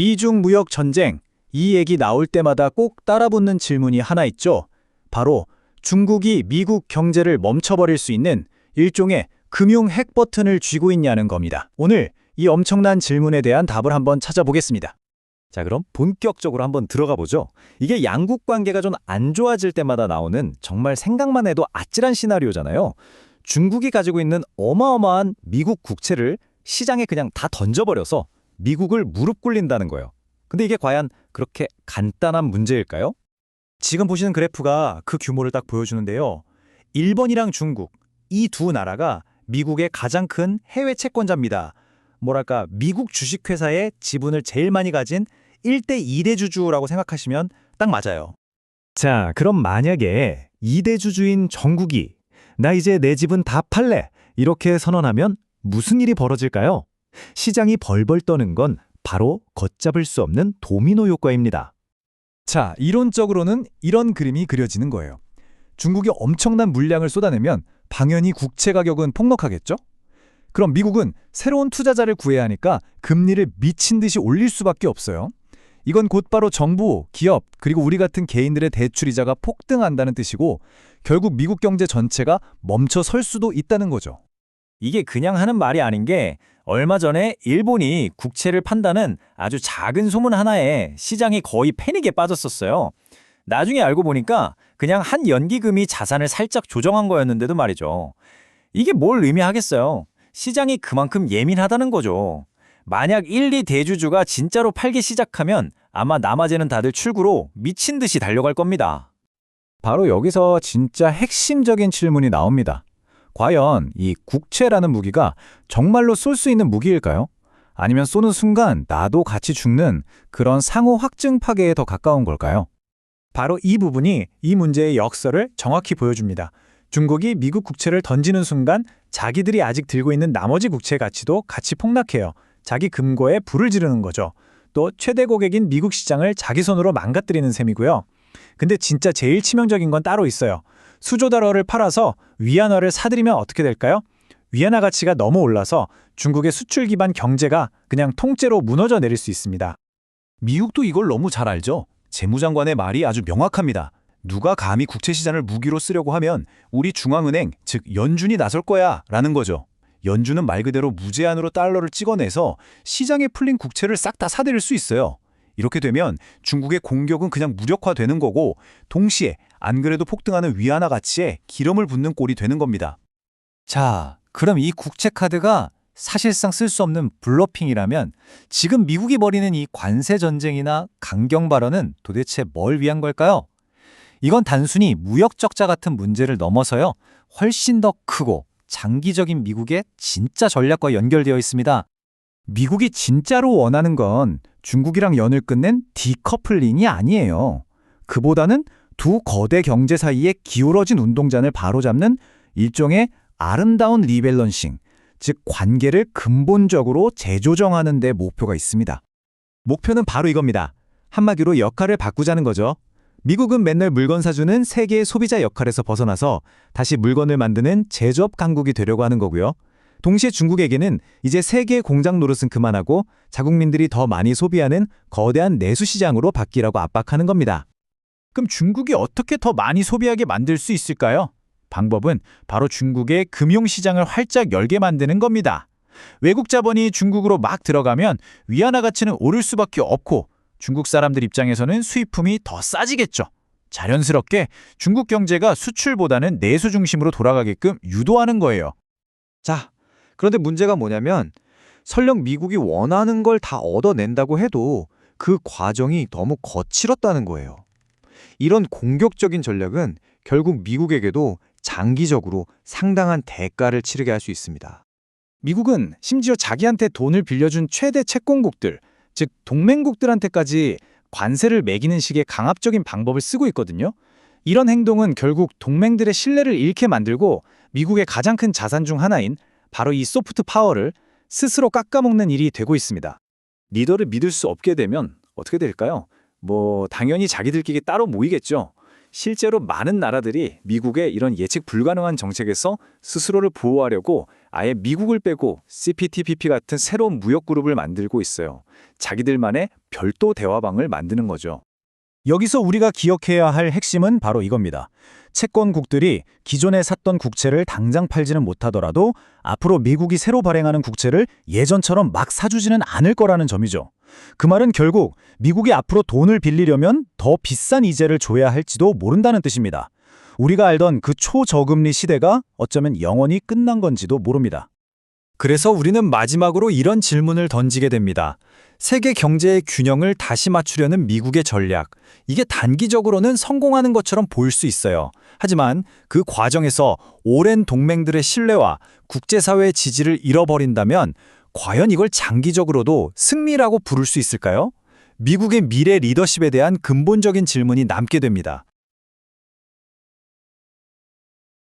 미중 무역 전쟁, 이 얘기 나올 때마다 꼭 따라붙는 질문이 하나 있죠. 바로 중국이 미국 경제를 멈춰버릴 수 있는 일종의 금융 핵 버튼을 쥐고 있냐는 겁니다. 오늘 이 엄청난 질문에 대한 답을 한번 찾아보겠습니다. 자, 그럼 본격적으로 한번 들어가 보죠. 이게 양국 관계가 좀 안 좋아질 때마다 나오는 정말 생각만 해도 아찔한 시나리오잖아요. 중국이 가지고 있는 어마어마한 미국 국채를 시장에 그냥 다 던져버려서 미국을 무릎 꿇린다는 거예요. 근데 이게 과연 그렇게 간단한 문제일까요? 지금 보시는 그래프가 그 규모를 딱 보여주는데요. 일본이랑 중국, 이 두 나라가 미국의 가장 큰 해외 채권자입니다. 뭐랄까, 미국 주식회사의 지분을 제일 많이 가진 1대 2대주주라고 생각하시면 딱 맞아요. 자, 그럼 만약에 2대주주인 정국이 나 이제 내 집은 다 팔래 이렇게 선언하면 무슨 일이 벌어질까요? 시장이 벌벌 떠는 건 바로 걷잡을 수 없는 도미노 효과입니다. 자, 이론적으로는 이런 그림이 그려지는 거예요. 중국이 엄청난 물량을 쏟아내면 당연히 국채 가격은 폭락하겠죠? 그럼 미국은 새로운 투자자를 구해야 하니까 금리를 미친 듯이 올릴 수밖에 없어요. 이건 곧바로 정부, 기업, 그리고 우리 같은 개인들의 대출이자가 폭등한다는 뜻이고 결국 미국 경제 전체가 멈춰 설 수도 있다는 거죠. 이게 그냥 하는 말이 아닌 게 얼마 전에 일본이 국채를 판다는 아주 작은 소문 하나에 시장이 거의 패닉에 빠졌었어요. 나중에 알고 보니까 그냥 한 연기금이 자산을 살짝 조정한 거였는데도 말이죠. 이게 뭘 의미하겠어요? 시장이 그만큼 예민하다는 거죠. 만약 1, 2대주주가 진짜로 팔기 시작하면 아마 나머지는 다들 출구로 미친 듯이 달려갈 겁니다. 바로 여기서 진짜 핵심적인 질문이 나옵니다. 과연 이 국채라는 무기가 정말로 쏠 수 있는 무기일까요? 아니면 쏘는 순간 나도 같이 죽는 그런 상호 확증 파괴에 더 가까운 걸까요? 바로 이 부분이 이 문제의 역설을 정확히 보여줍니다. 중국이 미국 국채를 던지는 순간 자기들이 아직 들고 있는 나머지 국채 가치도 같이 폭락해요. 자기 금고에 불을 지르는 거죠. 또 최대 고객인 미국 시장을 자기 손으로 망가뜨리는 셈이고요. 근데 진짜 제일 치명적인 건 따로 있어요. 수조 달러를 팔아서 위안화를 사들이면 어떻게 될까요? 위안화 가치가 너무 올라서 중국의 수출 기반 경제가 그냥 통째로 무너져 내릴 수 있습니다. 미국도 이걸 너무 잘 알죠? 재무장관의 말이 아주 명확합니다. 누가 감히 국채 시장을 무기로 쓰려고 하면 우리 중앙은행, 즉 연준이 나설 거야 라는 거죠. 연준은 말 그대로 무제한으로 달러를 찍어내서 시장에 풀린 국채를 싹 다 사들일 수 있어요. 이렇게 되면 중국의 공격은 그냥 무력화되는 거고 동시에 안 그래도 폭등하는 위안화 가치에 기름을 붓는 꼴이 되는 겁니다. 자, 그럼 이 국채 카드가 사실상 쓸 수 없는 블러핑이라면 지금 미국이 벌이는 이 관세 전쟁이나 강경 발언은 도대체 뭘 위한 걸까요? 이건 단순히 무역 적자 같은 문제를 넘어서요. 훨씬 더 크고 장기적인 미국의 진짜 전략과 연결되어 있습니다. 미국이 진짜로 원하는 건 중국이랑 연을 끊는 디커플링이 아니에요. 그보다는 두 거대 경제 사이에 기울어진 운동장을 바로잡는 일종의 아름다운 리밸런싱, 즉 관계를 근본적으로 재조정하는 데 목표가 있습니다. 목표는 바로 이겁니다. 한마디로 역할을 바꾸자는 거죠. 미국은 맨날 물건 사주는 세계의 소비자 역할에서 벗어나서 다시 물건을 만드는 제조업 강국이 되려고 하는 거고요. 동시에 중국에게는 이제 세계의 공장 노릇은 그만하고 자국민들이 더 많이 소비하는 거대한 내수 시장으로 바뀌라고 압박하는 겁니다. 그럼 중국이 어떻게 더 많이 소비하게 만들 수 있을까요? 방법은 바로 중국의 금융시장을 활짝 열게 만드는 겁니다. 외국 자본이 중국으로 막 들어가면 위안화 가치는 오를 수밖에 없고 중국 사람들 입장에서는 수입품이 더 싸지겠죠. 자연스럽게 중국 경제가 수출보다는 내수 중심으로 돌아가게끔 유도하는 거예요. 자, 그런데 문제가 뭐냐면 설령 미국이 원하는 걸 다 얻어낸다고 해도 그 과정이 너무 거칠었다는 거예요. 이런 공격적인 전략은 결국 미국에게도 장기적으로 상당한 대가를 치르게 할 수 있습니다. 미국은 심지어 자기한테 돈을 빌려준 최대 채권국들, 즉 동맹국들한테까지 관세를 매기는 식의 강압적인 방법을 쓰고 있거든요. 이런 행동은 결국 동맹들의 신뢰를 잃게 만들고 미국의 가장 큰 자산 중 하나인 바로 이 소프트 파워를 스스로 깎아먹는 일이 되고 있습니다. 리더를 믿을 수 없게 되면 어떻게 될까요? 당연히 자기들끼리 따로 모이겠죠. 실제로 많은 나라들이 미국의 이런 예측 불가능한 정책에서 스스로를 보호하려고 아예 미국을 빼고 CPTPP 같은 새로운 무역 그룹을 만들고 있어요. 자기들만의 별도 대화방을 만드는 거죠. 여기서 우리가 기억해야 할 핵심은 바로 이겁니다. 채권국들이 기존에 샀던 국채를 당장 팔지는 못하더라도 앞으로 미국이 새로 발행하는 국채를 예전처럼 막 사주지는 않을 거라는 점이죠. 그 말은 결국 미국이 앞으로 돈을 빌리려면 더 비싼 이자를 줘야 할지도 모른다는 뜻입니다. 우리가 알던 그 초저금리 시대가 어쩌면 영원히 끝난 건지도 모릅니다. 그래서 우리는 마지막으로 이런 질문을 던지게 됩니다. 세계 경제의 균형을 다시 맞추려는 미국의 전략. 이게 단기적으로는 성공하는 것처럼 보일 수 있어요. 하지만 그 과정에서 오랜 동맹들의 신뢰와 국제사회의 지지를 잃어버린다면 과연 이걸 장기적으로도 승리라고 부를 수 있을까요? 미국의 미래 리더십에 대한 근본적인 질문이 남게 됩니다.